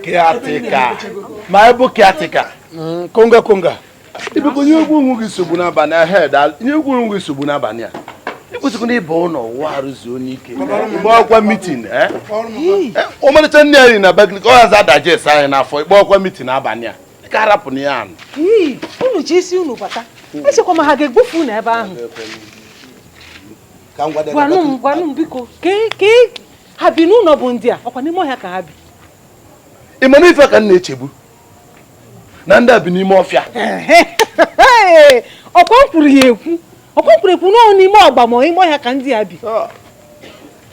Caretaker. My book caretaker. Konga. If you go to Subuna Bana head, you go to Subuna Bania. You go to the bone or war zone. One meeting, eh? Woman, it's in a back. Or as I digest, I enough for one meeting. Abania. Caraponian. Who chase you, Nubata? I said, come have a good food, never. One biko. Cake. Have you no bundia? Or can you more have? Imanifa can nature. Nanda bini mafia. Hey, okonkuri kuno ni mo agbamo imo ya kan di abi.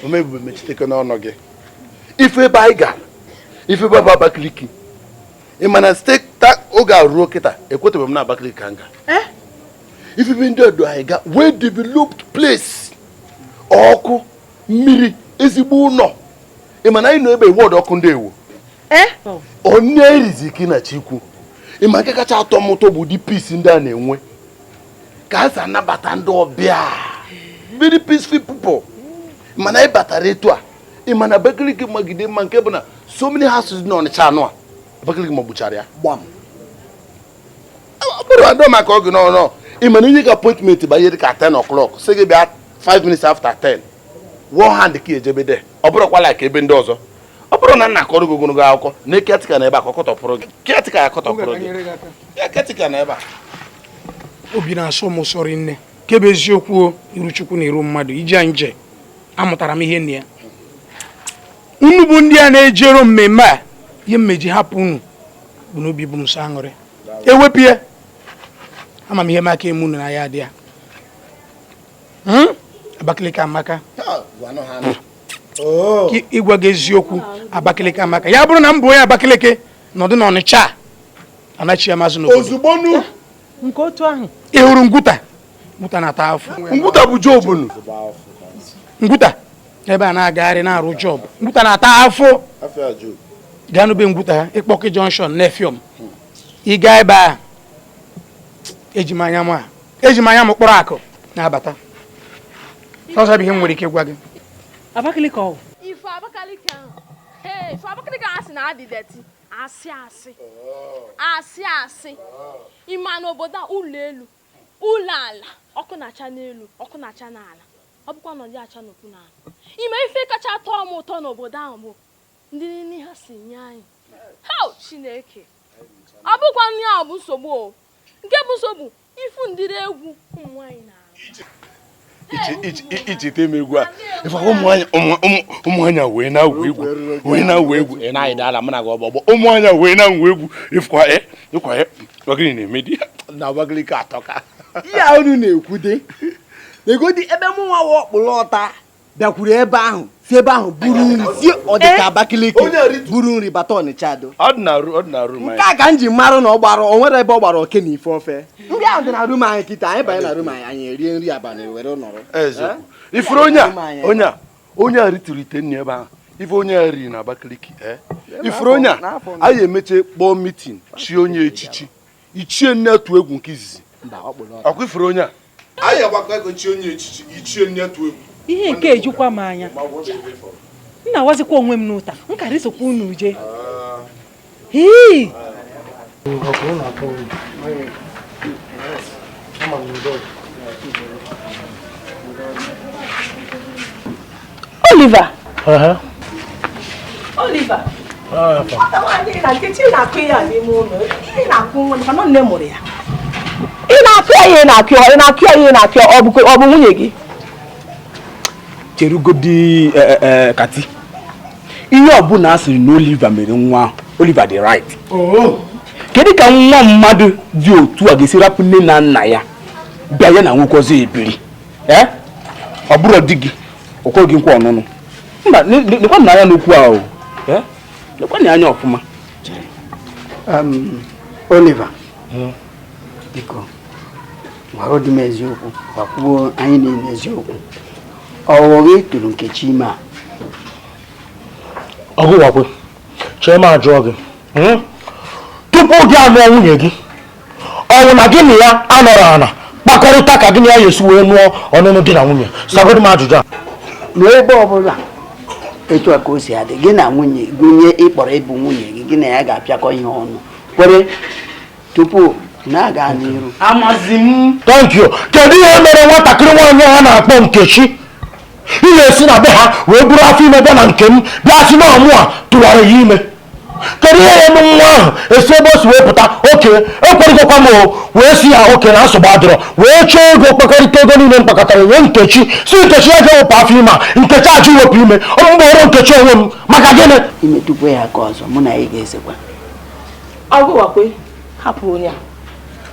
Maybe me take no noge. If we buy gal, if we buy Abakaliki, imana stake tak oga roketa, ekoto be na Abakaliki kanga. If you been there do I got well developed place. Oko miri ezigbo no. Imana ino ebe word okunde ewo. Onye riziki na chiku. Imake kacha atomoto bu di peace nda na enwe. Ka asa na bata ndo obia. Very peaceful people. Imana ibata retu a. Imana Abakaliki magide manke bu na so many houses no on cha no a. Abakaliki mabuchara ya. Gbam. But I don't make ogi no. Imana you get appointment by here at 10 o'clock. Say be at 5 minutes after 10. One hand ki ejebe there. Oburo kwa like ebe ndo ozo. Oburo na na akoro gogono ga akọ na ketika na ebe akọkọtọ pụrụ gị. Ketika akọtọ pụrụ gị. Ya ketika na ebe. Obi na so mo sori nne. Kebe eziokwu iru chukwu na iru mmadụ ije nje. Amụtara m ihe nne ya. Unu bụ ndị a na-ejero mmemme a, ihe mmeji hapụ unu bụ n'obi bụ nso aṅụrị. Ewepie. Ama m ihe maka emu na ya dị ya. Abakaliki amaka. Igwa gị eziokwu Abakaliki amaka. Ya bụrụ na m bụ onye Abakaliki nọdụ n'Ọnịcha anachi amazụ n'obodo. Ozugbo nu nke otu ahụ. Ị hụrụ ngwuta? Ngwuta na-ata afọ. Ngwuta bụ job nu. Ngwuta ebe a na-agagharị na-arụ job. Ngwuta na-ata afọ. Afia job. Gaa n'obe ngwuta Ịkpọkị Junction Nefium. Ị gaa ebe a eji m anya m kpọrọ akụ na-abata. Sọsọ bụ ihe m nwere ike gwa gị. Abakaliki o. If Abakaliki hey, if Abakaliki asị na adị deti, asị. Ịma n'obodo a ụlọ elu, ụlọ ala, ọkụ na-acha n'elu, ọkụ na-acha n'ala. Ọ bụkwa na ọ dị acha n'okwu n'ala. Ịma ife kacha tọọ m ụtọ n'obodo ahụ bụ ndị nne ha si nye anyị. How Chineke. Ọ bụkwa nne ahụ bụ nsogbu o. Nke bụ nsogbu ifu ndịrị egwu ụmụ nwaanyị na Ichi teme egwu a. Ifa ụmụanya wee na egwu ị na-ayịdala mụ na gị ọgbọgbọ ụmụanya wee na egwu ifkwa ọgịnị na-emedi na Abakaliki atọka. Ihe unu na-ekwude egodi ebe mụ nwa ọkpụrụ ọta bịakwuru ebe ahụ si ebe ahụ buru nri si ọdịka Abakaliki buru nri bata Ọnịcha do. Ọdịnarụ nke a ka m ji marụ na o nwere ebe ọ gbara oke na ife ofe. Ndị ahụ dị na rum anyị kịta anyị banye na rum anyị erie nri abalị were nọrọ. Ifuru onye a ritụrụ ite nri ebe ahụ ife onye a riri na Abakaliki ifuru onye a anyị emeche kpọọ mitin chi onye echichi ichie nne atụ egwu nke izizi ọkwa ifuru onye a anyị agbakọ ego chi onye echichi ichie nne atụ egwu Ihe nke ejukwa m anya. Nna wazikwa onwe m n'ụta. Nkara isokwa unu je. Oliver. Oliver. Ọ bụ nwunye gị. Cherugodi kati ihe ọbụla asịrị na Oliver mere nwa Oliver dị right. Kedu ka nwa mmadụ dị otu a ga-esi rapụ nne na nna ya bịa ya na nwoke ọzọ ebiri ọ bụrụ di gị okwo gị nkwa ọnụnụ mba lekwa na anya n'okwu ahụ lekwa na anya ọfụma. Oliver biko gwara dị m eziokwu gwakwuo anyị niile eziokwu. Ọwụghị tụrụ Nkechi ime a. Ọgụwakwe chee ma ajụọ gị tupu gị anụọ nwunye gị ọnwụ na gị na ya anọrọ ana kpakọrịta ka gị na ya esi wee nụọ ọnụnụ di na nwunye sagodi m ajụjụ a. N'ebe ọbụla etu a ka o si adị gị na nwunye gụnye ịkpọrọ ịbụ nwunye gị gị na ya ga-apịakọ ihe ọnụ kwere tupu na-aga n'iru. Amazi m. Thank you. Kedu ihe mere nwatakịrị nwaanyị ha na-akpọ Nkechi ị na-esi na be ha wee buru afọ ime bịa na nke m bịa si na ọmụ a tụwara ya ime? Kedu ihe ya eme nwa ahụ esi ebe o si wee pụta oke ekwerịgokwa m wee si ya oke na nsogbu adịrọ wee chọọ ego kpekọrịta ego niile m kpakọtara nye Nkechi si Nkechi ya ga-ewepụ afọ ime a Nkechi achọ iwepụ ime ọrụ Nkechi onwe m maka gịnị? Ime tupu ya ka ọzọ mụ na ị ga-esekwa. Ọgwụwakwe hapụ onye a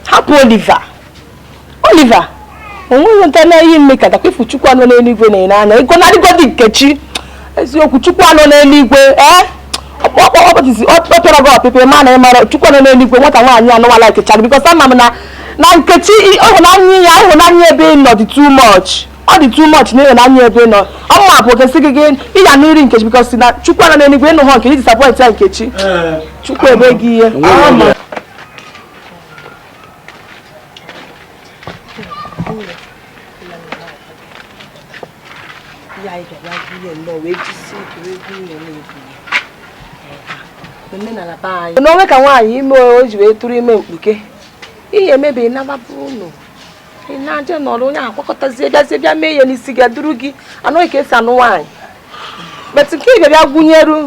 hapụ Oliver onweghị nta na-eyi mmekọta kwefu Chukwu anọ n'eluigwe na-enye anya ego na-adịgodi Nkechi eziokwu Chukwu anọ n'eluigwe ọ pịara gị ọpịpị ma na ịmara Chukwu anọ n'eluigwe nwata nwaanyị anụwala ekechara bikọs ama m na Nkechi ịhụnanya ebe ị nọ dị too much ọ dị too much na ịhụnanya ebe ị nọ ọmụma bụ okesi gị ịya n'iri Nkechi bikọs na Chukwu anọ n'eluigwe ịnụ họ Nkechi disappoint ya Nkechi Chukwu ebe gị ihe n'onwe ka nwaanyị ime o ji wee tụrụ ime mkpuke ihe emebi nabapụ ụlọ ị na-aje nọrọ onye akwakọtazie bịazie bịa mee ihe n'isi gị duru gị anụghị ka esi anụ nwaanyị metụ nke ị bịa gwụnyeru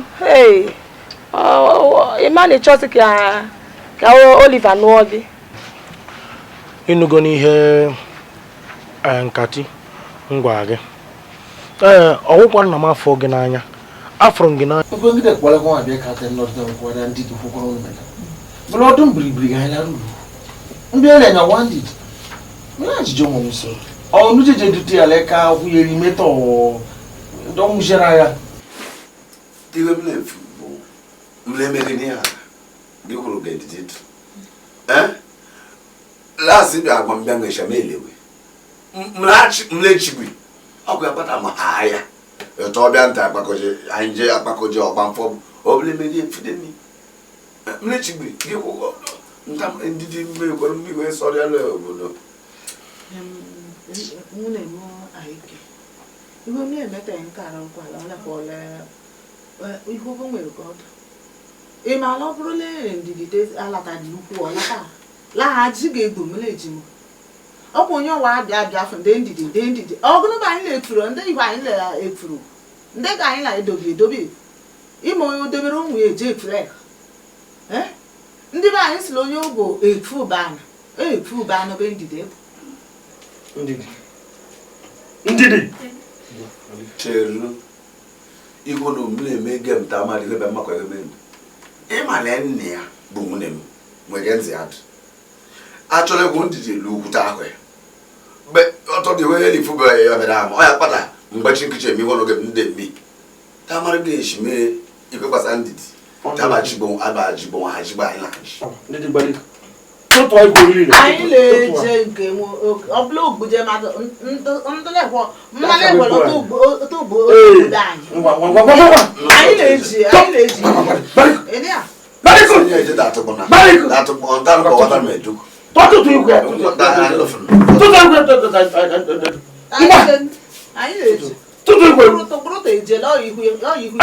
ịma na ịchọsị ka Oliver nụọ gị ịnụgo n'ihe nkati ngwa gị ọgwụkwa nna m afọ gị n'anya afọrọ gị n'anya ọdún bìrìbìrì gan la rúru ń bí ẹlẹ́yìn àwọn àdìdì ní àjíjọ wọn ń sọ ọ̀nù jẹjẹ dùtì alẹ́ ká fúyẹ́rì mẹ́tọ̀ ọ̀dọ́mùsẹ́ra ya. Tiwe mlemere ni ha bí kúrò gẹ̀dìdì tù láàsì bí àgbà mbíà ngẹ̀ṣà mẹ́lẹ̀wé mlẹ́chigwi ọkọ̀ yàpátá mà áyà ẹ̀tọ́ ọbẹ̀ ntà àpàkọ̀jẹ́ ọ̀gbàmfọ́ ọ̀bìlẹ̀mẹ́rì ẹ̀fídẹ́mi mlechigwi gị kwụkwọ ndidi mmekọrọ mmikọ ịsọrọ ala obodo nwunye m ahike ihe onye emeta nke ara nkwala ọ na-akpọle ihe ogo nwere ka ọdụ ị maala ọ bụrụ lere ndidi alata dị ukwu ọlata laghachi ga-egbu mleji m ọkwa onye ọwa abịa abịa afọ ndị ndidi ọgụnụba anyị na-efuru ndị ihu anyị na-efuru ndị ka anyị na-edobe edobe ime onye odobere ụmụ ya eje efuru ya ndị be anyị sịrị onye ogbo efu ụbanụ be ndidi cheru igbo na omule eme gem ta ma dịbe mmakọ ebe m ịmala nne ya bụ nwunye m nwere ntị adụ achọrọ egwu ndidi elu ukwuta ahụ ya mgbe ọtọ dị wee elifu bụ ya bịara ama ọ ya kpata mgbachi nkịchị eme igwe n'oge m ndị emi ta mara ga-eshi mee ikwe gbasa ndidi abajibon hajiba anyị na-eje nke ọbụla ogbuje mmadụ ndụlekwa mmanụ egwere otu ugbo obodo anyị na-eji tụkpụrụta ejele ọyihu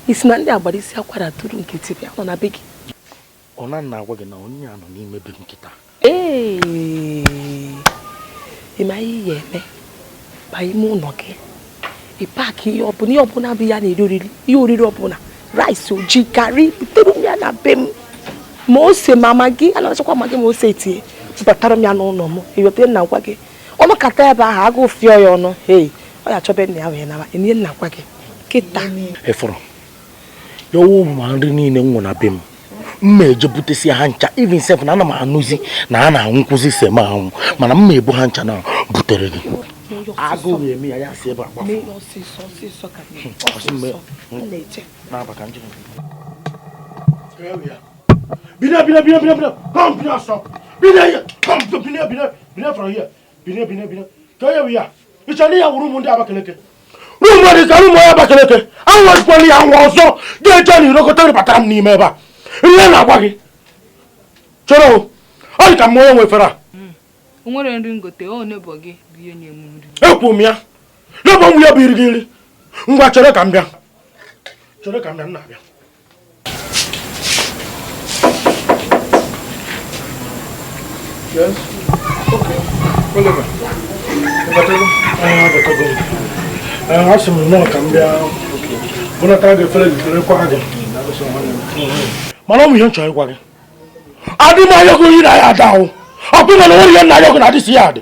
isi na ndị agbara isi akwara tụrụ nkịtị bịa nọ na be gị ọ na-agwa gị na onye a nọ n'ime be nkịta ịma ihe ya eme ba ime ụlọ gị ịpaki ihe ọbụla bụ ya na-eri ihe oriri ọbụla rice oji garị butere m ya na be m ma ose mama gị a na-achọkwa ma gị ma ose etinye batara m ya n'ụlọ m ewepụta nna gwa gị ọnụ kata ebe ahụ agụ fịọ ya ọnụ ọ ya achọbe nna ya wee naba enye nna gwa gị kịta efọrọ ya ọwụ ma nri niile m nwụ na be m mma ejebutesi ha ncha even sef na ana m anụzi na a na-anwụkwụzi se ma anwụ mana mma ebu ha ncha na butere gị agụụ eme ya ya si ebe agbafu n'abaka njiri Bina, come, Bina, stop. Bina here, come, Bina from here. Bina. Come here, we are. It's only a room on the Abakaliki. Room where is a room where Abakaliki. I was only a also. Get Johnny Rocotori, but I'm Nimeba. Yana Wagi. Chọrọ ọ dị ka mmụọ onye nwefere o nwere nri ngote o nebo gị bụ ihe na-eme nri. Ekwu m ya n'ebe ọnwụ ya bụ iri gị nri. Ngwa chere ka m bịa. Chere ka m bịa, m na-abịa. Yes. Okay. Oliver. Asị m nnọọ ka m bịa. Bụnata gị efere gị kerekwa gị. Mana ọ bụ ihe m chọrọ ịgwa gị. Adị m ayọgụ ihe na ya ada ahụ. Ọ bụ na nwere ihe nna ayọgụ na adịsị ya adị.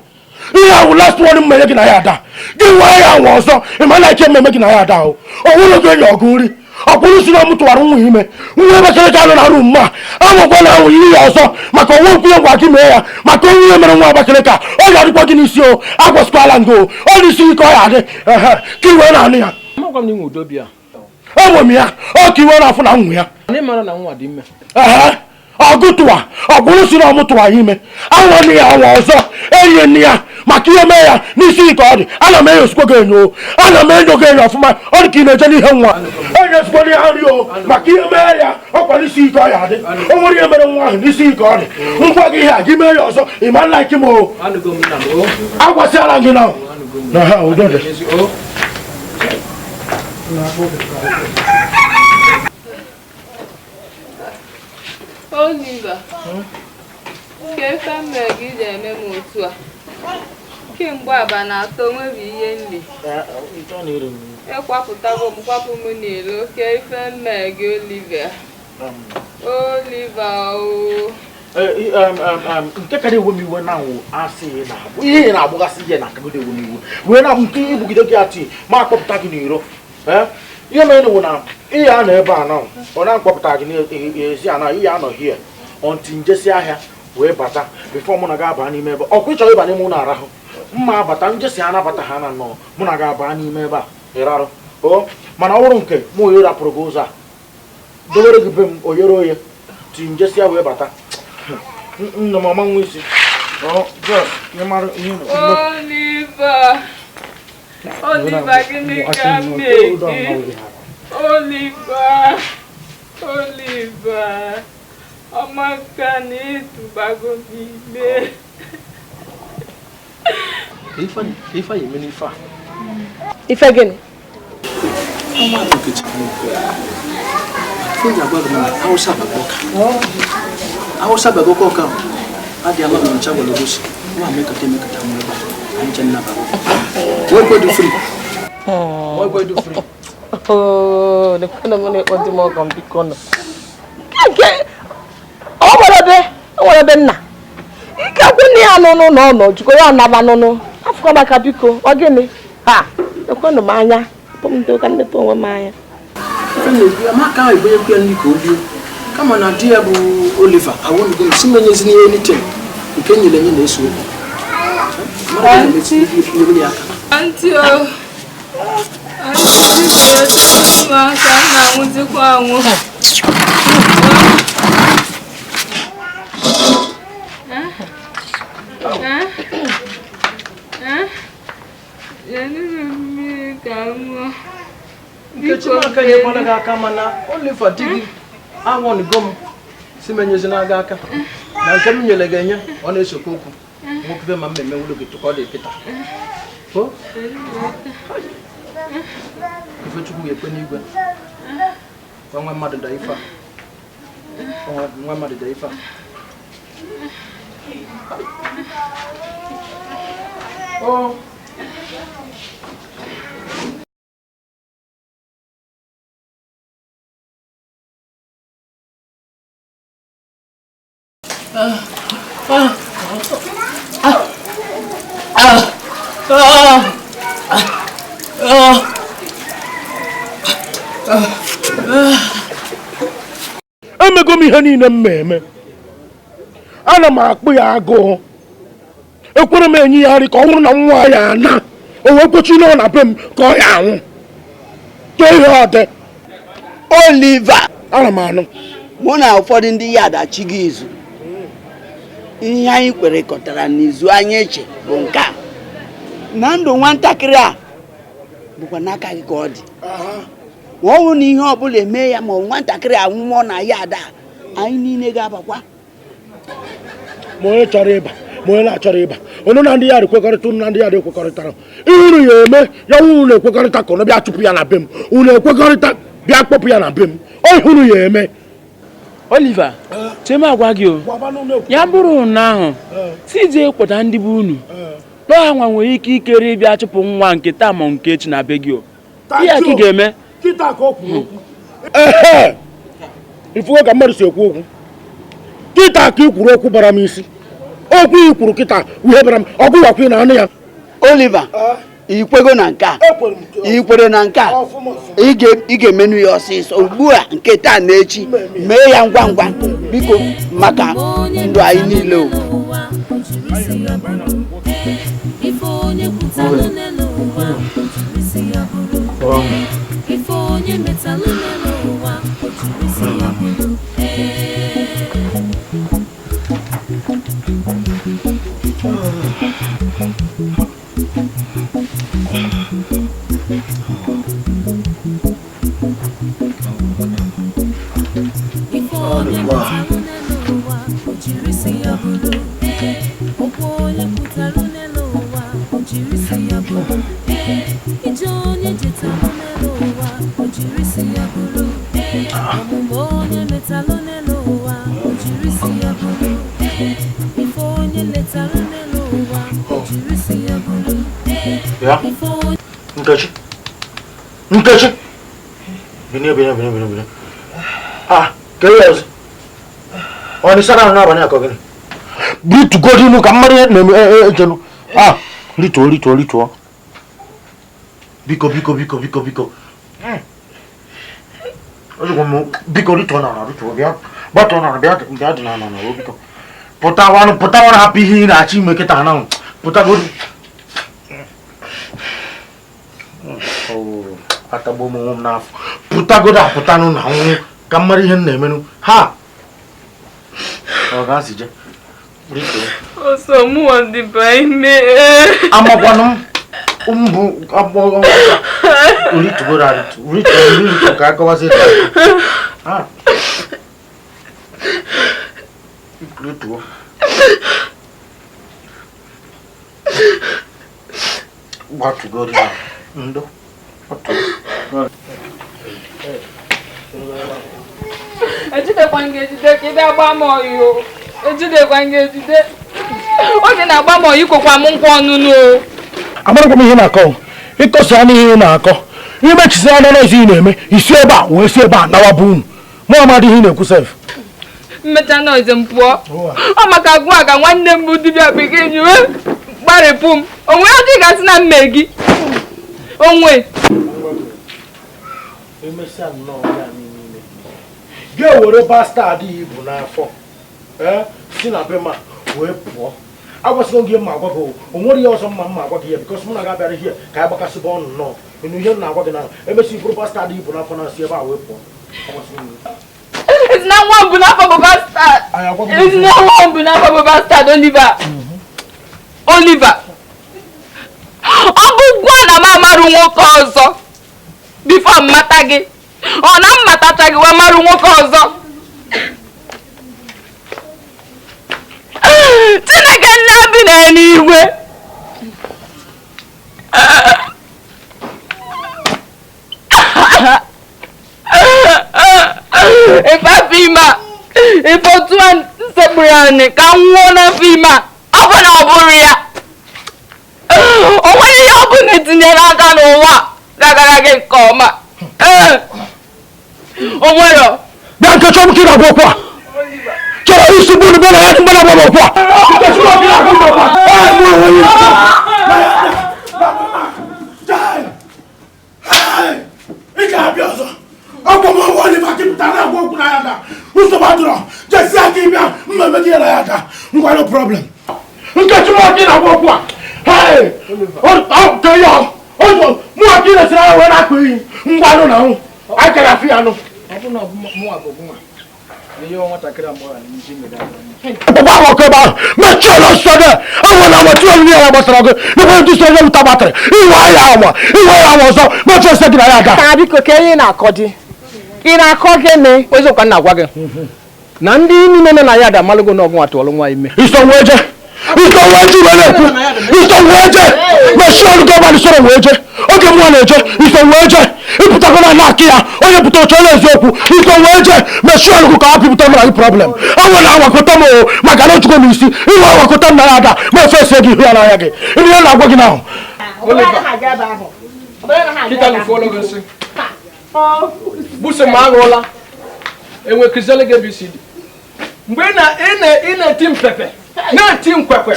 Ihe ahụ last one mmere gị na ya ada. Gị nwee ya nwa ọzọ ịma na ike mmemme gị na ya ada ahụ. O nwere oge enyi ọgụ nri. Ọ bụrụ si na m tụwara nwa ime. Nwa Abakaliki anọ na rum ma. Amụkwa na ahụ ihe ya ọzọ maka onwe nkwu ya gwa gị mee ya maka onye ihe mere nwa Abakaliki a. Ọ ga-adịkwa gị n'isi o. Agwasịkwala ngị o. Ọ dị isi ike ọ ya adị. Ka iwe na-anụ ya. Amakwa m na inwe udo bịa. Ọ m ya. Ọ ka iwe na-afụ na nwa ya. Anyị mara na nwa dị ime. Ọgụtụwa ọ bụrụ si na ọ mụtụwa ime anwanne ya nwa ọzọ enyi nne ya maka ihe mee ya n'isi ike ọ dị. Ana m enyo sikwa gị enyo ana m enyo gị enyo ọfụma ọ dị ka ị na-eje n'ihe nwa enyo sikwa ya nri o maka ihe mee ya ọkwa n'isi ike ọ ya dị. O nwere ihe mere nwa ahụ n'isi ike ọ dị. Ngwa gị ihe a gị mee ya ọzọ ị ma nna ike m o agwasịala gị na ha udo dị. Oliver, ka efe mere gị ji eme m otu a kemgbe aba na-atọ nwebi ihe nri ekwapụtago m kwapụ m n'ilo ka efe mere gị Oliver nke ka na-ewe m iwe na nwụ asị na-abụ ihe na-agbụgasị ihe na-akagodo ewe m iwe wee na nke ibugide gị atị ma akpọpụta gị n'iro. Ihe mere wụ na ihe a nọ ebe a na ọ na-akpọpụta gị n'ezi ana ihe anọghị ya ọntị njesi ahịa wee bata bifo mụ na ga-aba n'ime ebe ọkwa ịchọrọ ịba n'ime ụlọ arahụ mma bata njesi ha nabata ha na nnọọ mụ na ga-aba n'ime ebe a ịrarụ mana ọ bụrụ nke mụ onye rapụrụ gị ụzọ a dobere gị be m oyere oye ti njesi ya wee bata nna m ọma nwa isi Oliver gịnị ka m mee Oliver ọmaka na ịtụbago n'ime Ife ya eme n'ife a. Ife gịnị? Awụsa bagoka ọka adị ala na ncha gwara gosi nwa mekata emekata mụ ebe a anyị chen na bago wekwe du free wekwe du free the kind of money what the more can be corner okay o were be nna ike kwuni anụnụ na ọnọ jikọ ya naba nụnụ afọ maka biko ọ gịnị ha ekwenu m anya pụmdo ka ndị onwe m anya amaka ibe ekwe nri ka olie kama na di ya bụ Oliver awụnugo m si menyezi n'ihe nite nke nyere nye na-eso Auntie maka na anwụzikwa anwụ Nkechi maka nyekwana gị aka mana Oliver di gị awụnugo m si menyezi na-aga aka na nke m nyere gị enye ọ na-esokwa okwu nwoke ma mmemme ụlọ gị tụkọ dị pịta Ifechukwu ga-ekwe n'igwe nwa mmadụ da ife emego m ihe niile m eme ana m akpụ ya agụụ ekwere m enye ya nri ka ọ nwụrụ na nwa ya na o wee kpochi nọ na be m ka ọ ya anwụ too ihe ọdị Oliver ana m anụ mụ na ụfọdụ ndị ya adachi gị izu ihe anyị kwerekọtara n'izu anyị eche bụ nke a na ndụ nwatakịrị a bụkwa n'aka gị ka ọ dị ma ọ bụrụ na ihe ọbụla eme ya ma nwatakịrị anwụmọ na ya ada anyị niile ga-abakwa ma onye chọrọ ịba ma onye na-achọrọ ịba onye na ndị ya ekwekọrịta unu na ndị ya ekwekọrịtara ihe unu ya eme ya unu na-ekwekọrịta ka unu bịa chụpụ ya na be m unu ekwekọrịta bịa kpọpụ ya na be m ihe unu ya eme. Oliver chema agwa gị o ya bụrụ ụnyaahụ si jee kpọta ndị bụ unu n'ọha nwa nwere ike ikere ịbịa chụpụ nwa nke taa ma nke echi na be gị o ihe ka ị ga-eme ifugo ka mmadụ si ekwu okwu kịta ka ị kwuru okwu bara m isi okwu ị kwuru kịta ihe bara m ọgụ wakwa ị na anụ ya. Oliver ikwego na nke a ikwere na nke a ị ga-emenu ya ọsịsọ ugbu a nke taa na echi mee ya ngwa ngwa biko maka ndụ anyị niile o. Nkechi bini keyes oni sana na bani akogini bitu godi nu kamari na ejenu lito biko biko lito na bia bato na bia na biko pota wana happy hi na chi meketa na pota godi ata bomo na puta goda puta no na kamari hen na emenu ha o ga sije brito o so mu on the by me amagwanu umbu abo urito goda urito ka ko wase ha brito what to go down ndo ejide kwangejide ka ị agba m oyi o ejide kwangejide oge na-agba m oyi kokwa m nkwa ọnụnụ o amarakwa m ihe na-akọ ịkọsi anụ ihe na-akọ imechisi anụ na ezi na-eme isi ebe a wee si ebe a nawa bụ unu mụ amadị ihe na-ekwu sef mmecha nọize m pụọ ọ maka agwụ a ka nwanne m bụ dibịa bekee nyiwe gbarịpụ m onwe ya dị gasị na mme gị onwe ga-ewere bastad ibu n'afọ si na be ma wee pụọ agwasịgo gị mma agwa gị o nwere ihe ọzọ mma agwa gị ya bikọs mụ na ga abịara ihe ka anyị gbakasịba ọnụ nnọọ ịnụ ihe m na-agwa gị na emesi bụrụ bastad ibu n'afọ na si ebe a wee pụọ It's not one bunafo bastard. It's not one bunafo bastard, Oliver. Oliver. Ọbụgwa na m amarụ nwoke ọzọ before mmata gị. Ọ na mmatacha gị wa marụ nwoke ọzọ. Chineke nna bi n'eluigwe. Ifafima, ifotuan sebrani ka nwụọ na fima, ọ bụ na ọ bụrụ ya. O nwere ihe ọ bụ na etinyere aka n'ụwa gagara gị nke ọma. O nwere. Bịa nke chọọ m ka ị na-agwa okwu a. Chọrọ isi gburu bịa na ya dị mgbada gbara okwu a. Ị ga-abịa ọzọ. Ọkwa m ọgwụ Oliver kịpụtara na agwa okwu na ya da. Ụzọ gbadụrọ jesi aka ịbịa mmemme gị na ya da. Ngwa no problem. Nkechi mụ aka ị na-agwa okwu a. Ke ya ọzọ mụ aka ị na-esiri ya wee na-akụ iyi. Ngwa nụ na nwụ. A kere afị ya nụ. Papa wa ko ba me cholo sode awon na mo ti o ni ara gbasara go ni ko ti so le uta battery iwa ya mo so mo ti se gina ya ga ka bi ko ke yin na akodi ina akọ gene Wezo ka na agwa gị na ndị niile nọ na ya da amalụgo na ọgwụ atụọlụ nwa ime isonweje na-ekwu isonweje meshiọlụ gọvanọ soro weje oge mụọ na-eje isonweje ịpụtago na akị ya onye pụta oche ọrụ eziokwu isonweje meshiọlụ ka ha pịpụta mara gị problem anwe na awakọta m maka na ojugo m isi iwe awakọta m na ya ada ma efesi gị ihu ya n'ahịa gị ihe na-agwa gị n'ahụ buso ma aghọọla enwe krizele gị BCD mgbe ị na-eti mpepe na-eti nkwekwe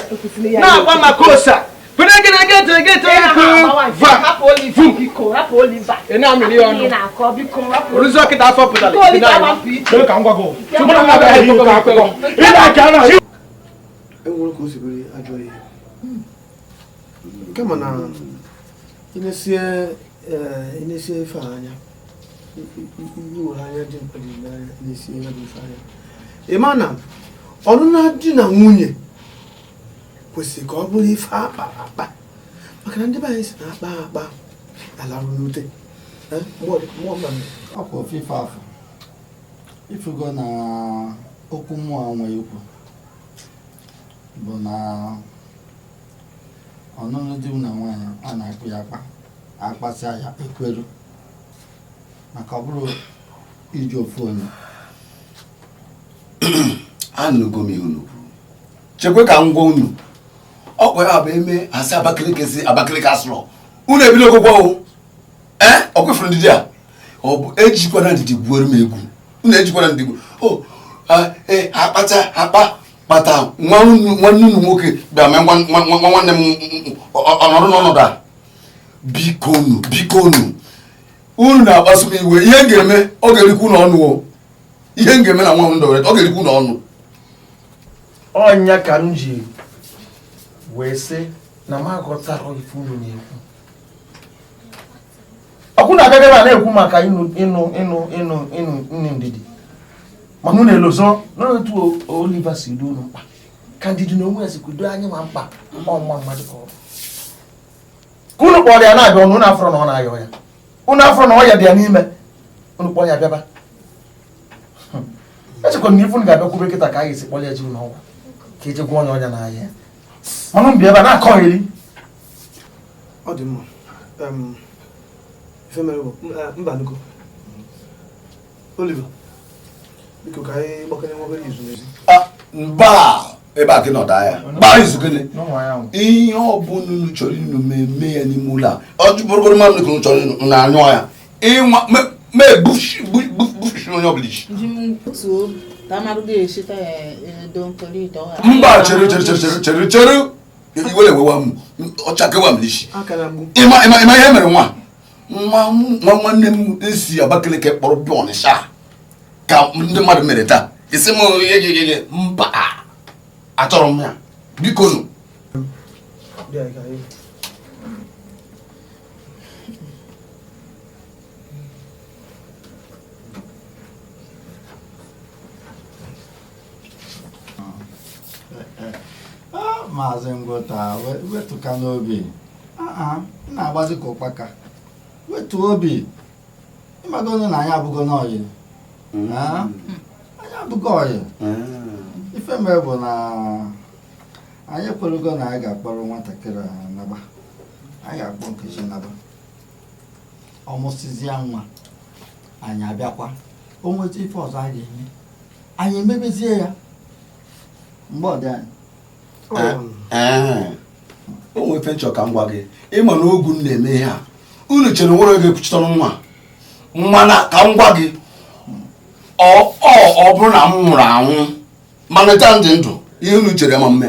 na-agba maka osa oruzi ọkịta afọ pụtara enwere ka o si bụrụ ajọ ihe nke mana inesie ife anya iwere anya dị mkpa dị n'anya inesie ya bụ ife anya ịma na ọnụna di na nwunye kwesịrị ka ọ bụrụ ife akpa akpa maka na ndị be anyị si na akpa akpa alarụ n'ute ọkwa ofe ife afọ ifugo na okwu mmụọ nwe ikwu bụ na ọnụnụ di na nwaanyị a na-akpụ ya akpasịa ya ekweru maka ọ bụrụ iji ofu onye anụgo m ihe unu kwuru chekwe ka m gwa unu ọkwa ya bụ eme asị Abakaliki si Abakaliki asụlọ unu ebido ogwụgwọ ọ kwefuru ndidi a ọ bụ ejikwana ndidi gbuoro m egwu unu ejikwana ndidi gbuo kpata nwanne unu nwoke bịa mee nwanne m ọnọdụ n'ọnọdụ a biko unu na-akpasu m iwe ihe m ga-eme ọ ga-erikwu n'ọnụ ihe m ga-eme na nwa m ndọrọ ọ ga-erikwu n'ọnụ ọnya ka m ji wee sị na m aghọtara ife unu na-ekwu ọkwụ na agaghị a na-ekwu maka ịnụ ndidi mana unu elozo n'otu Oliver si do unu mkpa ka ndidi na onwe ya si kwudo anyị ma mkpa ọnwa mmadụ ka ọ bụ ka unu kpọrọ ya na-abịa ọnụ unu afọrọ na ọ na-ayọ ya unu afọrọ na ọ ya dị ya n'ime unu kpọrọ ya bịaba echekwa na ifu ga-abịa kwube kịta ka a ga-esi kpọrọ ya ji unu ọgwụ ka eji gwa onye ọnya n'ahịa mana m bịa ebe a na-akọgheri ọ dị mma ife mere bụ mba nugo Oliver biko ka anyị gbakọnye nwa obere izu n'ezi mba ebe a gị nọda ya gbaa izu gịnị ihe ọ bụla unu chọrọ inu mee ya n'ime ụlọ a ọ bụrụgoro mmadụ nke unu chọrọ inu na anyụ ya ịnwa mee bushi onye ọbụla isi mba chere iwere ewewa m ọchakewa m n'isi ịma ihe mere nwa nwanne m esi Abakaliki kpọrọ bịa Ọnịsha ka ndị mmadụ mere taa isi m ihe mba achọrọ m ya biko nụ maazị Ngwota wetụka n'obi na-agbazi ka ụkpaka wetu obi ịmagono na anyị abụgo n'ọyị anyị abụgo ọyị ife mere bụ na anyị ekwerugo na anyị ga-akpọrọ nwatakịrị naba anyị ga-akpọ Nkechi naba ọmụsịzịa nwa anyị abịakwa o nweta ife ọzọ a ga-eme anyị emebezie ya mgbe ọ dị anyị o nwee ife nchọ ka m gwa gị ịma na ogu m na-eme ihe a unu chere nwere oge ekwuchite nwa mana ka m gwa gị ọ bụrụ na m nwụrụ anwụ mana taa ndị ndụ ihe unu chere ma mme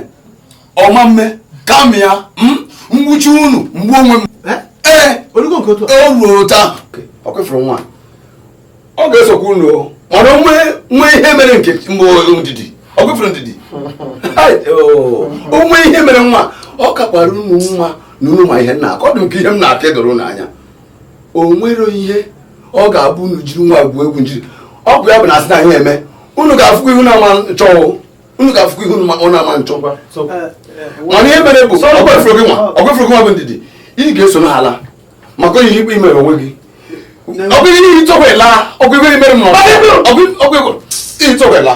ọma mme kam ya mgbuchi unu mgbu onwe m o ruo taa ọ kwefuru nwa ọ ga-esokwa unu mana nwe ihe mere nke mgbe ndidi ọ kwefuru ndidi onwe ihe mere nwa ọ kakwara unu nwa na unu ma ihe nna ọ dị nke ihe m na-aka edoro n'anya o nwere ihe ọ ga-abụ unu jiri nwa egwu egwu njiri ọ bụ ya bụ na asị na ihe eme unu ga-afụkwa ihu na-ama nchọ unu ga-afụkwa ihu ọ na-ama nchọ mana ihe mere bụ ọ kwefuru gị nwa bụ ndidi ị ga-eso n'ala maka onye ikpe imere onwe gị ọgụ ihe ihe ịtọkwela ọgụ ihe mere m ọgụ ihe ịtọkwela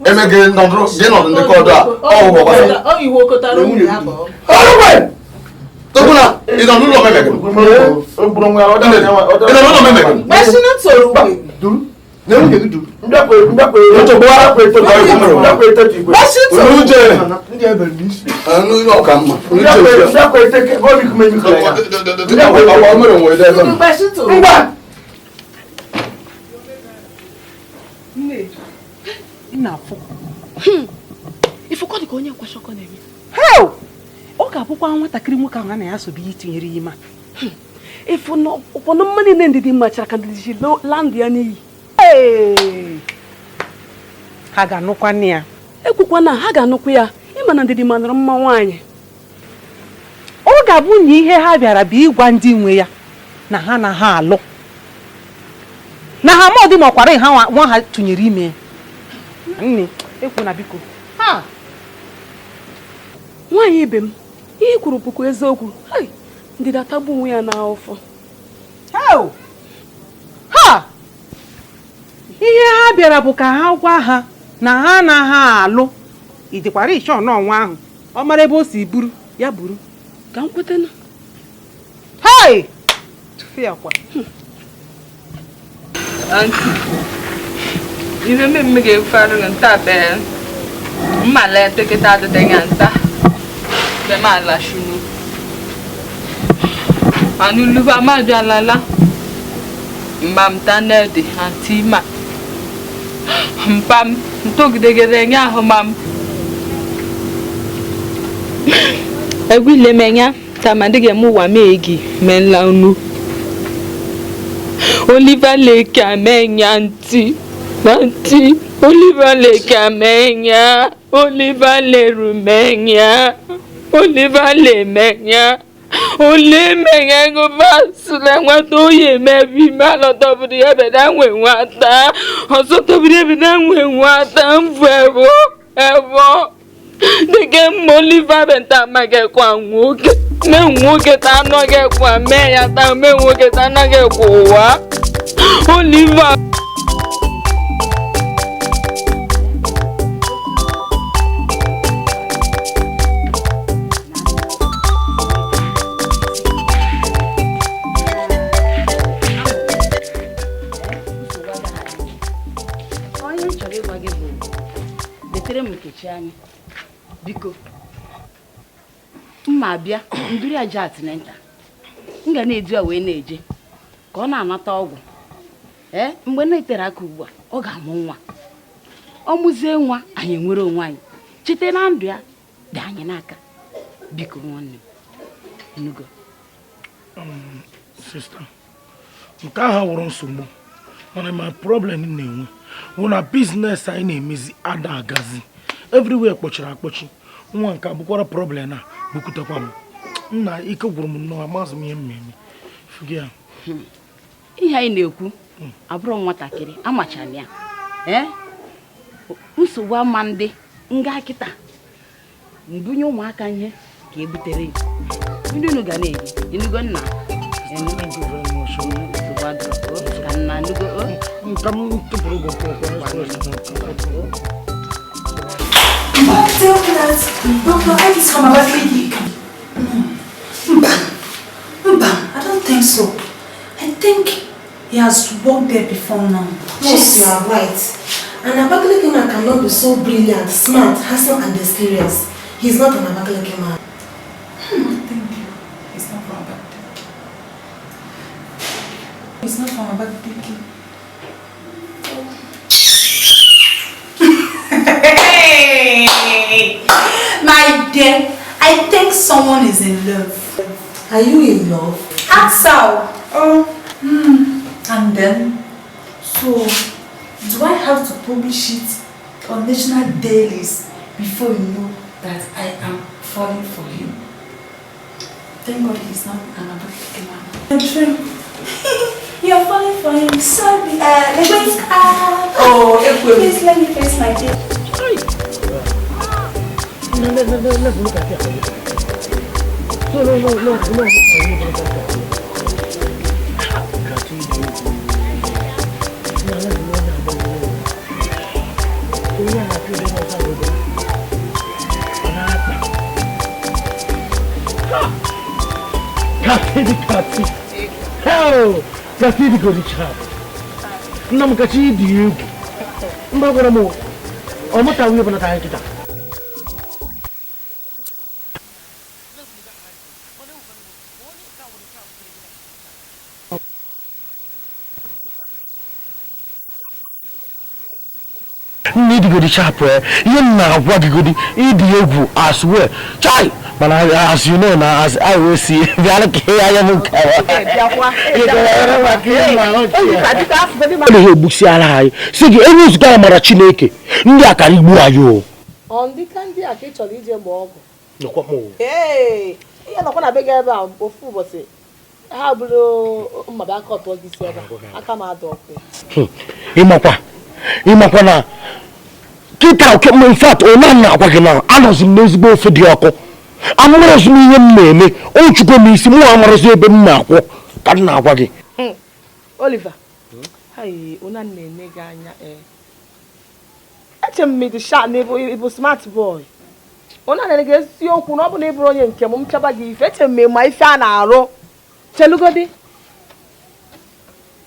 Emege nọdụ gị nọdụ ndị kọdụ a ọgwụgwọ gbasara. Ọ iwu okotara ụmụ ya bụ. Ọgwụgwọ! Tokuna, ị nọ n'ụlọ memege. Ị nọ n'ụlọ memege. Gbasịnụ toro ugwe. Ifụkọ dị ka onye nkwashọkọ na-eme. Ọ ga-abụkwa nwatakịrị nwoke ahụ a na ya sobe ya itinyere ya ime. Ụfọdụ mmadụ niile ndị dị mma chara ka ndị ji landụ ya n'iyi. Ha ga-anụkwa nne ya. Ekwukwa na ha ga-anụkwa ya ịma na ndịdị manụrụ mma nwaanyị. Ọ ga-abụ na ihe ha bịara bụ ịgwa ndị nwe ya na ha na ha alụ. Na ha ma ọ dị ma ọkwara ha nwa ha tụnyere ime. Nne, ekwu na biko. Nwaanyị ibe m, ihe kwuru puku eziokwu. Ndịda tagbu onwe ya n'afọ. Ihe ha bịara bụ ka ha gwa ha na ha na ha alụ. Idikwara ịchọ n'ọnwa ahụ. Ọ mara ebe o si buru, ya buru. Ka m kweta na. Tufu ya kwa. Auntie, ihe mmemme ga-efarụ nta be mmala teketa adịdịnya nta be mala shunu. Anu luba ma bịa lala. Mbam tanedi anti ma. Mbam ntogidegede nya ahụ mam. Egwile menya tamadige mu wa megi menla unu. Oliver Lake amenya anti. Oliver Lake amenya. Oliver Le rumenya. Oliver Le menya. Ole menya go basule nwato ye mebi malo dobri ebe da nwe nwata. Oso dobri ebe da nwe nwata mfevo. Evo. Dike Oliver benta mage kwa nwoke. Me nwoke ta no ge kwa me ya ta me nwoke ta na ge kwa. Oliver biko mma bịa nduri aja atinenta m ga na-eji a wee na-eje ka ọ na-anata ọgwụ mgbe na-etere aka ugbu a ọ ga-amụ nwa ọ mụzie nwa anyị nwere onwe anyị chete na ndụ ya dị anyị n'aka biko nwanne m nugo sister nke ahụ wụrụ nsogbu mana my problem na-enwe wụ na business anyị na-emezi ada agazi everywhere kpọchiri akpọchi nwa nke abụkwara problem a bukutekwa m nna ike gwụrụ m nnọọ amazị m ihe mmemme ihe anyị na-ekwu abụrụ nwatakịrị amachala ya nsogbu ama ndị nga kịta mbunye ụmụaka ihe ka ebutere ya ndị unu ga na-eri enugo nna ka nna nugo nka m tụpụrụ ụgwọ Don't tell me that Dr. Ed is from Abakaliki. I don't think so. I think he has worked there before now. Yes, you are right. An Abakaliki man cannot be so brilliant, smart, handsome, and mysterious. He's not an Abakaliki man. Thank you. He's not from Abakaliki. He's not from Abakaliki. My dear, I think someone is in love. Are you in love? Ask her. And then, so do I have to publish it on national dailies before you know that I am falling for him? Thank God he's not an Abakaliki man. I'm sure. You're falling for him. Sorry. Wake up. Oh, please let me face my dear. Let's look at it. No. Kati. Hell, Kati go the chat. Nam kachi di you. Mbagora mo. Omo ta wi bana ta kita. Need to go to shop where you know what you go to eat as well. Chai, but as you know now, as I will see, I am on the candy, I catch on the bob. Hey, you're not gonna beg about food, but say, how below my back up all this year? I come out of it. Imapana kita oke in fact ona na agwagina anozi mezigbo ofedi oko amorozi mi ye mmeme o chugo mi isi mu amorozi ebe mma akwo ka na agwagi Oliver hai ona nene ga anya eche me the sharp nebo smart boy ona nene ga esi okwu na obu na iburu onye nke m chaba gi ife eche me ma ife a na aro chelugodi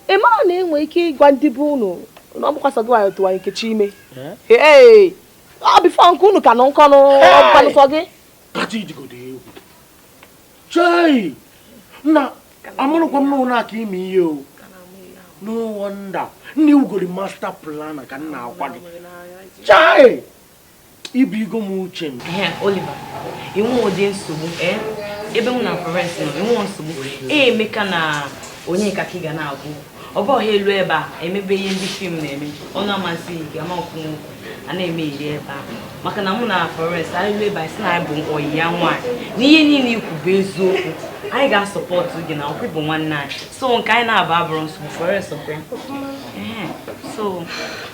e ma na enwe ike igwa ndị bụ unu no because I go out to Nkechime. Hey, I'll be found Kunu canon cono Panosogi. Kati go de. Chai. Na, I'm gonna come na kimi you. No wonder. New go the master plan I can now. Chai. Ibi go muchen. Oliver. You won't dance to even na parents no won't to meka na onye kakiga na agu. Obo helu eba emebe ihe ndị film na-eme ona amansi gama okwu ana eme ire eba maka na mu na forest helu eba si na bụ oyiya nwa ni ihe niile ikwu bụ eziokwu anyị ga support gị na okwu bụ nwanne anyị so nke anyị na-aba abụrụ nsogbu forest okwe so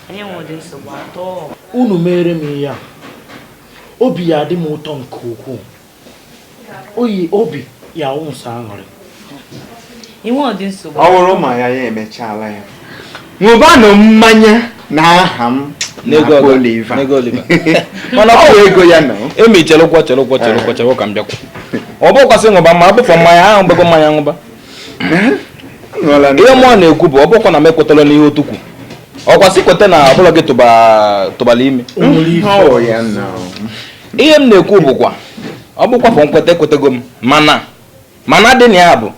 anyị nwere nsogbu atọ unu mere m ya obi ya dị m ụtọ nke ukwuu oyi obi ya unsa aṅụrị ọwụrụ ma ya emechala ya nwụbanụ mmanya na aha m nego Oliver mana ọ ego ya na emechara ụgwọ chere ka m bịakwa ọ bụkwasị ṅụba ma abụfọ mmanya ahụ mgbego mmanya ṅụba ihe mmụọ na-ekwu bụ ọ bụkwa na m ekwetara n'ihe otukwu ọkwasị kweta na ọbụla gị tụbala ime ihe m na-ekwu bụkwa ọ bụkwa fọ nkweta ekwetego m mana dị na ya bụ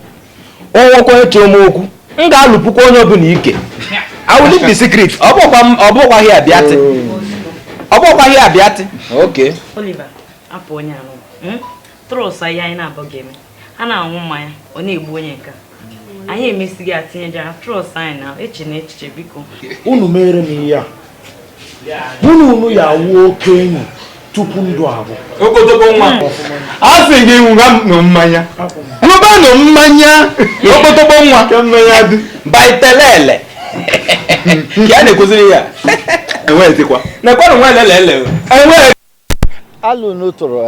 onwekwa eche m okwu m ga-alụpụkwa onye ọbụla ike I will leave the secret ọ bụkwa ihe abịatị okay Oliver apụ onye anụ trọs anyị anyị na-abụghị eme ha na-anwụ mmanya ọ na-egbu onye nka anyị emesighị atinyejara trọs anyị na eche na echiche biko unu mere m ihe a unu ya wuo oke enyi tupu ndụ abụ okotoko nwa a sị gị nwụga mmanya nwụbanụ mmanya okotoko nwa ka mmanya dị baitelele ka a na-ekwuziri ya enweghịzikwa nekwanụ nwa elele enweghị alụ n'ụtụrụ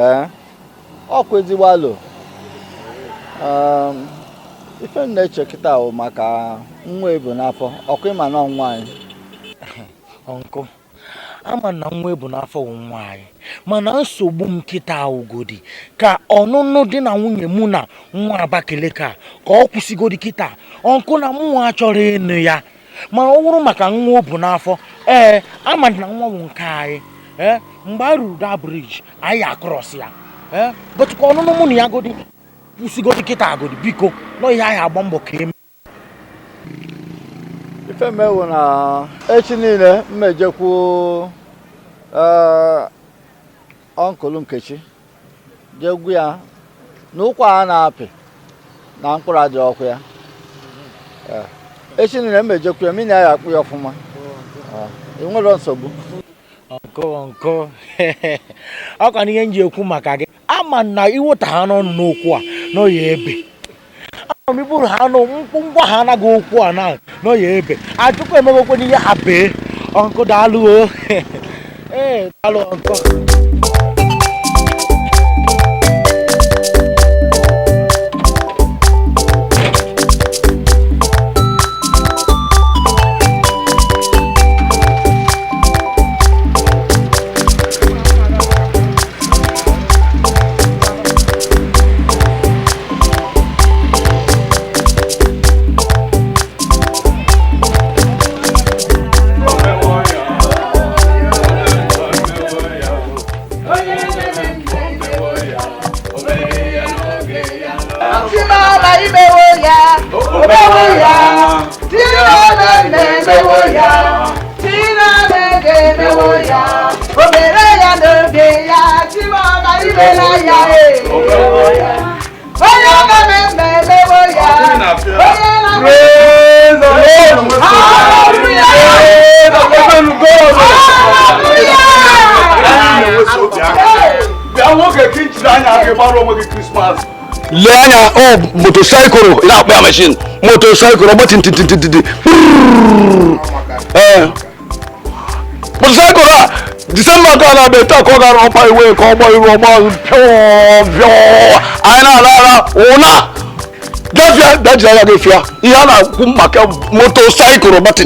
ọkwa ezigbo alụ ife m na-eche kịta bụ maka nwa ebu n'afọ ọkwa ịma na nwaanyị ọnkụ ama na nwa ebu n'afọ nwaanyị mana nsogbu m kịta ugodi ka ọnụnụ dị na nwunye mụ na nwa Abakaliki ka ọ kwụsịgodi kịta ọnkụ na mụ achọrọ ịnụ ya mana ọ wụrụ maka nwa ebu n'afọ ama na nwa bụ nke anyị mgbe a ruru da briji anyị akross ya bụtụkwa ọnụnụ mụ na ya godi kwụsịgodi kịta agodi biko nọ ihe anyị agba mbọ ka eme ife mewu na echi niile mmejekwu ọnkụlụ Nkechi jegwu ya na ụkwa a na-apị na mkpụrụ adị ọkụ ya echi niile mmejekwu ya mmiri ya akpụ ya ọfụma enwere nsogbu nkọ ọkwa n'ihe nji ekwu maka gị ama na iweta ha n'ọnụ n'okwu a n'ọya ebe ama m iburu ha ngwa ha anaghị okwu a na n'ọya ebe ajụkwa emegokwe n'ihe ha bee ọnkụ daalụ o daalụ ọnkọ Timama imewoya, omewoya. Tiname mewoya, tiname mewoya. Omereya nogeya, timama imewoya, omewoya. Oya mewoya, Praise the Lord. Hallelujah. Leanya oh motorcycle ina pa machine motorcycle robot tintintintin motorcycle December ka na beta ko ga ro pa iwe ko boy ro mo pyo ana la ona Gafia, that's why I gave you. You have a motorcycle, but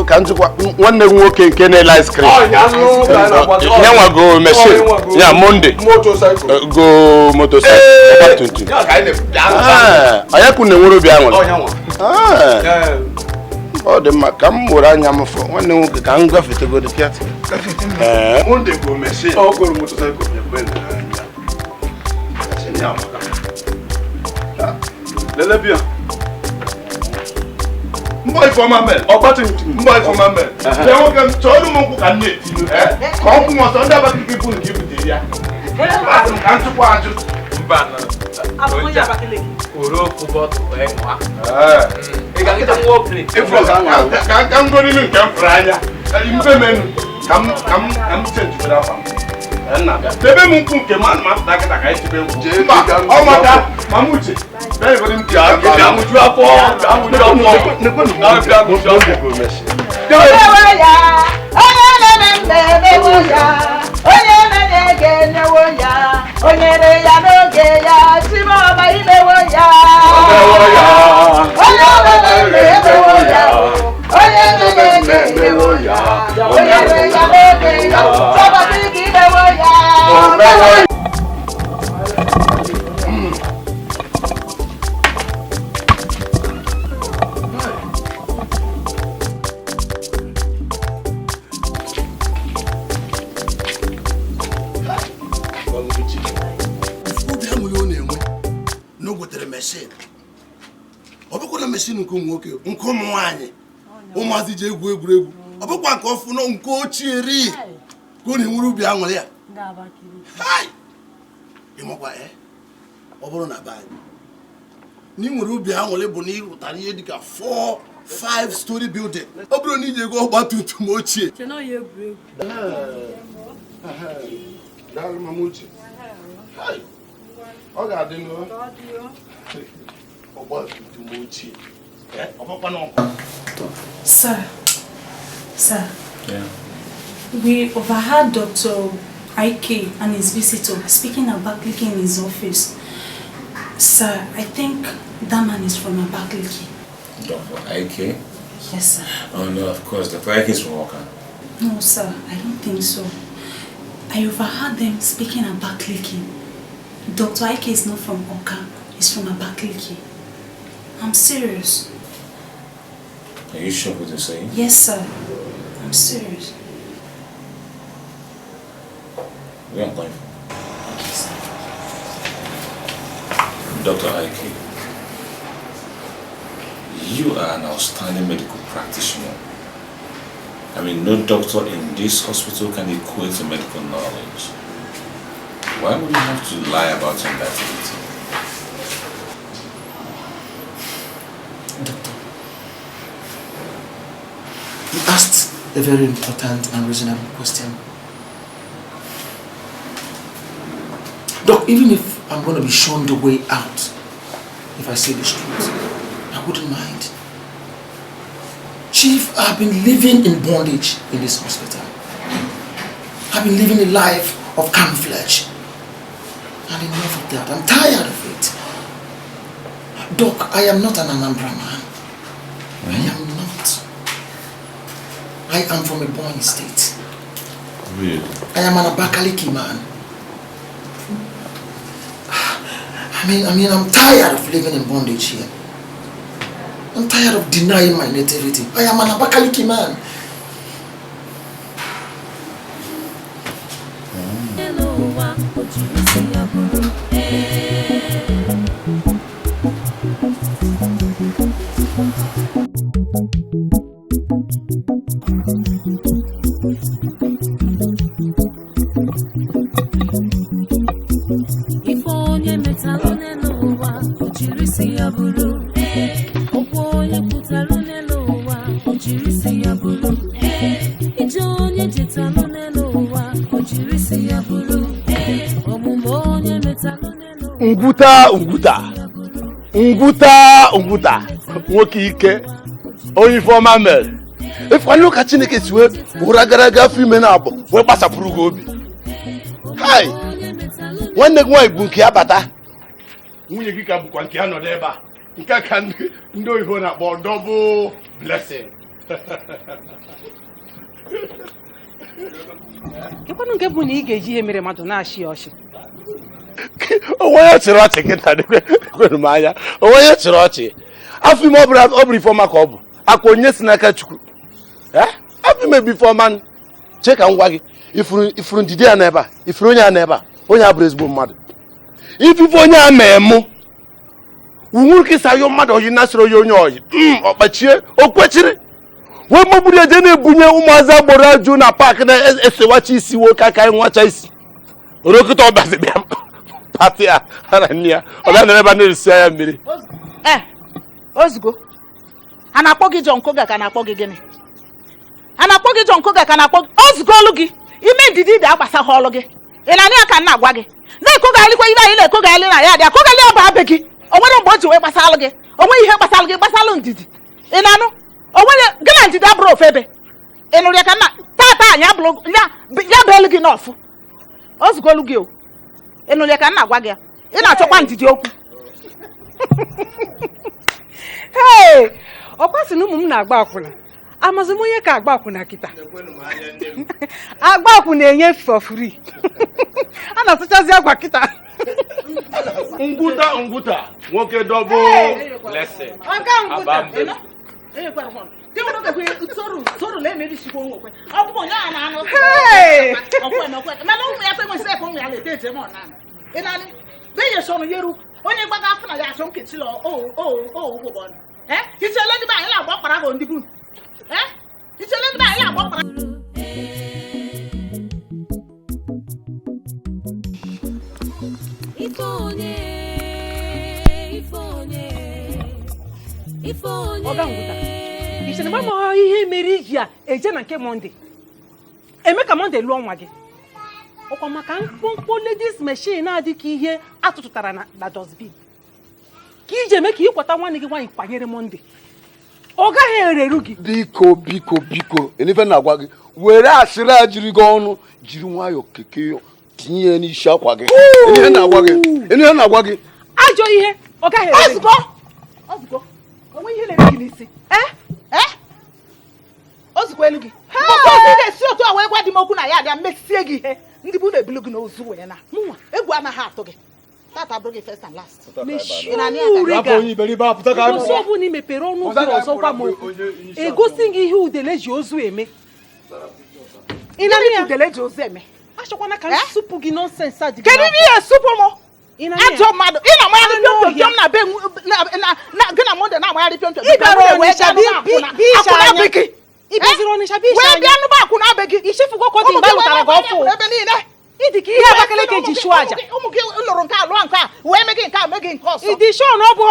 can't you one day walk in Kenny ice cream? Now I go machine. Yeah, Monday. Motorcycle. Go motorcycle. I couldn't be oh, the Macam would I am for one new can go to go to theatre. Monday go machine. Oh, go motorcycle. Lele bien. Mboy for my man. Or button mboy for my man. They won't come to all the monk can knit. Come from us under the people give it here. Can't you watch it? Uro kubot kuengwa. Ikakita mwokri. Come go in camp franya. Impemen. Come change to that one. Bebe mungu keman ma taka iti be ngu. Oh mata mamuchi. Bebe bodi mti ya muju apo. Ụmụazị ji egwu egwuregwu ọ bụkwa nke ọfụ nọ nke ochie ri ka ọ na-enwere ubi aṅụrị ya ịmakwa ọ bụrụ na be anyị na ị nwere ubi aṅụrị bụ na ịrụtara ihe dịka 4-5 story building ọ bụrụ na iji ego ọgba tum tum ochie ọ ga-adị n'ọgba tum tum ochie. Sir, yeah. We overheard Dr. IK and his visitor speaking Abakaliki in his office. Sir, I think that man is from Abakaliki. Dr. IK? Yes, sir. Oh no, of course, Dr. IK is from Oka. No, sir, I don't think so. I overheard them speaking Abakaliki. Dr. IK is not from Oka, he's from Abakaliki. I'm serious. Are you sure what you're saying? Yes, sir. I'm serious. Where am I going? Okay, sir. Dr. IK, you are an outstanding medical practitioner. I mean, no doctor in this hospital can equate to medical knowledge. Why would you have to lie about your activity? Doctor, you asked a very important and reasonable question. Doc, even if I'm going to be shown the way out, if I say the truth, I wouldn't mind. Chief, I've been living in bondage in this hospital. I've been living a life of camouflage. And enough of that. I'm tired of it. Doc, I am not an Anambra man. I am not. I am from a born state. Really? I am an Abakaliki man. I mean, I'm tired of living in bondage here. I'm tired of denying my nativity. I am an Abakaliki man. Hello, Ngwuta nwoke ike onye ifeọma mere ịfanye ụka Chineke si wee ụra gara aga afọ ime na abụ wee gbasapụrụ gị obi. Hai nwanne gị nwaanyị bụ nke ya bata, nwunye gị ka bụkwa nke ya nọdụ ebe a, nke ka ndị oyibo na-akpọ double blessing. Ịkwanụ nke bụ na ị ga-eji ihe mere mmadụ na-achị ọchị. Onwe ya chịrị ọchị kịta kwere m anya, onwe ya chịrị ọchị. Afọ ime ọ bụrụ ifeọma ka ọ bụ akwa onye si n'aka Chukwu. Afọ ime bụ ifeọma. Chee ka m gwa gị, ifuru ndidi ya n'ebe a, ifuru onye a n'ebe a, onye a bụrụ ezigbo mmadụ. Ifife onye a mee mụ wunwuru kịsa yọ mmadụ oyi nasịrị oyi onye oyi ọkpachie o kwechiri wee magburu eje na-ebunye ụmụazị agboro ajụ na paakị na-esewacha isi nwoke aka anyị nwacha isi orokịta ọbazi bịa pati a na nne ya ọ bịa nọrọ ebe a na-erisi ya mmiri. Ozugbo a na-akpọ gị John Koga ka na-akpọ gị gịnị? A na-akpọ gị John Koga ka na-akpọ gị ozugbo olu gị ime ndidi dị agbasa ha ọlụ gị. Ị na-anị ya ka na-agwa gị na-ekoghalikwa ibe anyị na-ekoghalị na ya dị akoghalị ọ bụ abe gị. O nwere mgbe o ji wee gbasalụ gị, o nweghị ihe gbasalụ gị gbasalụ ndidi. Ị na-anụ o nwere gị na ndidi abụrụ ofe ebe. Ị nụrụ ya ka nna tata anyị abụrụ ya bụ elu gị n'ọfụ ozugbo olu gị o. Ị nụrụ ya ka nna agwa gị ya ị na-achọkwa ndidi okwu. Hey, ọkwa sị na ụmụ m na-agba akwụna amazi m onye ka agba akwụna kịta. Agba akwụna enye for free. A na-asụchazi agwa kịta. Ngwuta nwoke double blessing. Onye gbaga afọ na ya achọ nkechi ụgbọ ichele ndị anyị na-agba kpara bụ ndị bụ ichele ndị anyị na-agba kpara. Ọga Ngwuta, ichere mama ihe mere iji a eje na nke Monde eme ka Monde lụọ nwa gị ọkwa maka mkpụmkpụ ladies machine adị ka ihe atụtụtara na dustbin ka iji eme ka ịkwata nwanne gị nwaanyị kwanyere Monde ọ gaghị ereru gị. Biko elife na-agwa gị were asịrị a jiri gị ọnụ jiri nwayọọ keke tinye ya n'isi akwa gị. Ihe na-agwa gị ajọ ihe ọ gaghị ereru gị. Ozugbo onwe ihe na-ere gị n'isi ozugbo elu gị na-esi otu a wee gwa dị m okwu na ya abịa mesie gị ihe ndị bụ na-ebulu gị n'ozu wee na mụnwa egwu anaghị atụ gị tata bụrụ gị first and last. Osi ọ bụla i mepere ọnụ ụzọ ọzọ gwa m okwu egosi gị ihe udele ji ozu eme. Ị na-anya udele ji ozu eme achọkwana ka m supu gị nọnsensị a dị gị. Kedu ihe supu m? Ajọ mmadụ ị na-amagharị pịọm na be gị na Monde na-amagharị pịọm wee bịa nụba akwụ na be gị ichefugokwọdị mgbe lụtara gị ọfụ ebe niile ịdị ka ihe Abakaliki ji chụọ aja. Ụmụ gị lụrụ nke a lụọ nke a wee mee gị nke a mee gị nke ọsọ. Ịdị shọ na ọ bụ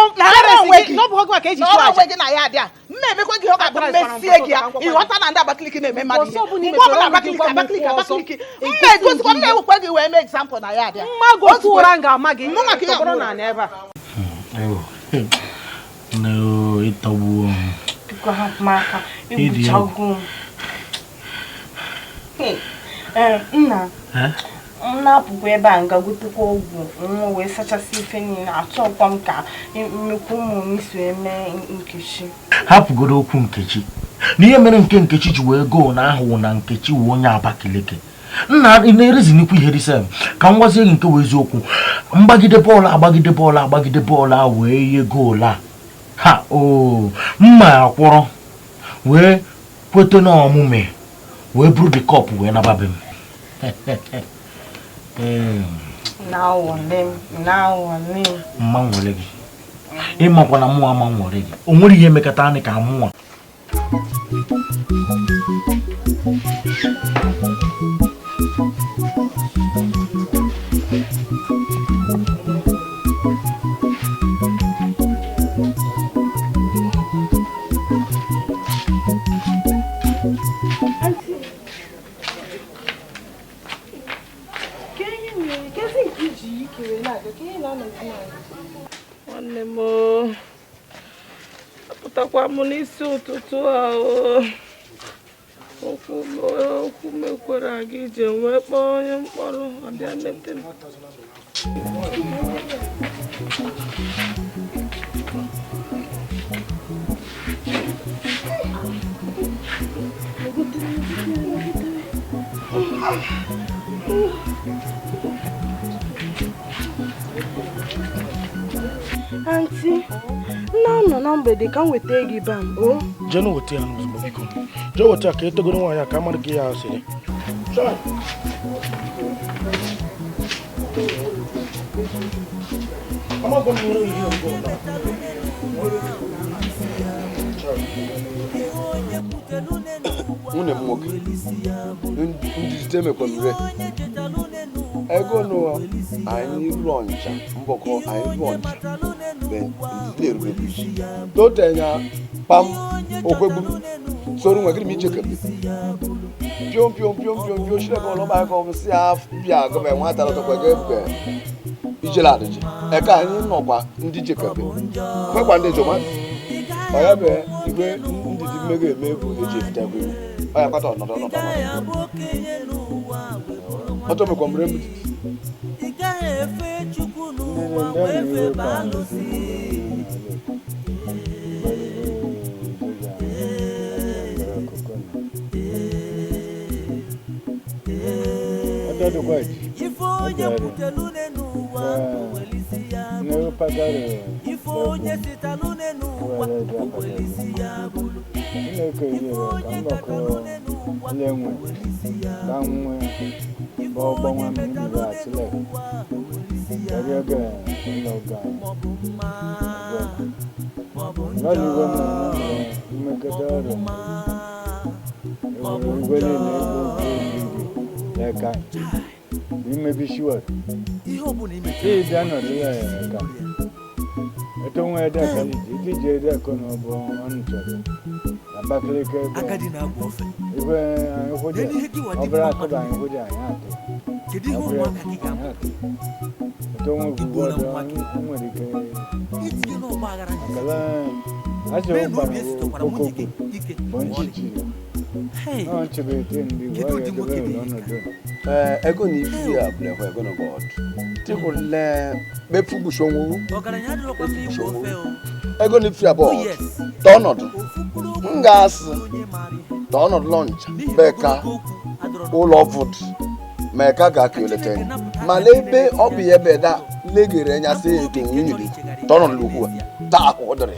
gị ka eji chụọ aja. Gị na ya dị a mma emekwa gị ọ ga-abụ mmesie gị ya ịghọta na ndị Abakaliki na-eme mmadụ ihe mgbe ọbụla Abakaliki mma egosikwa mma ewekwa gị wee mee example na ya dị a mma gotu ụra ga-ama gị bụrụ na ebe a. Ịtọgbuo nna m na-apụkwa ebe a nga gotekwa ọgwụ nwa wee sachasị ife niile achọkwa m ka mmekwa ụmụ m so eme Nkechi. Hapụgoro okwu Nkechi n'ihe mere Nkechi ji wee goo na ahụ na Nkechi wee onye Abakaliki. Nna na-erezinikwu ihe risem ka m gwazie gị nke wee eziokwu mgbagide bọọlụ a wee ye goolu a ha mma akwụrụ wee kwete na ọmụme wee buru the cup wee nababe m. Mma nwere gị ịmakwa na mụnwa ma nwere gị o nwere ihe mekata anyị ka mụnwa. nwanne m apụtakwa m n'isi ụtụtụ ahụ okwu mekwere aga ije wee kpọọ onye mkpọrọ ọbịa lete m. Aunty, nọ na mgbede ka m weta gị bam. Jee na weta ya n'ozugbo biko. Jee weta ka etogoro nwaanyị ka mmadụ ka ya sịrị. Nwunye m nwoke ndizite mekwamire ego nụọ anyị rụọ ncha mbọkọ anyị rụọ ncha ndizite erube bishi totenya pam okwegbu soro nwa gịrị m ichekebe piom piom piom piom piom shire ka ọlọba aka ọbụsị ya bịa gọba nwa tara tọkwa ga ebe ijela adịji eka anyị nọkwa ndị chekebe kwekwa ndị jọma ọya bụ igwe ndidi mmega eme bụ eji efitakwa iwu ọya kpata ọnọdụ ọtọ mekwa mgbe ebu maybe sure. Hey, done or I don't wear that. DJ that can on Abakaliki. Acadina Wolf. Ego ni fi able ho ego no god. Ti ko le be fugu shonwo. Ego ni fi abo. Tonodu. Ngas. Tonodu lunch. Beka. All of food. Meka ga kiolete. Malebe obi ebe da legere nya se eto nyiri. Tonodu lugu. Ta ko dere.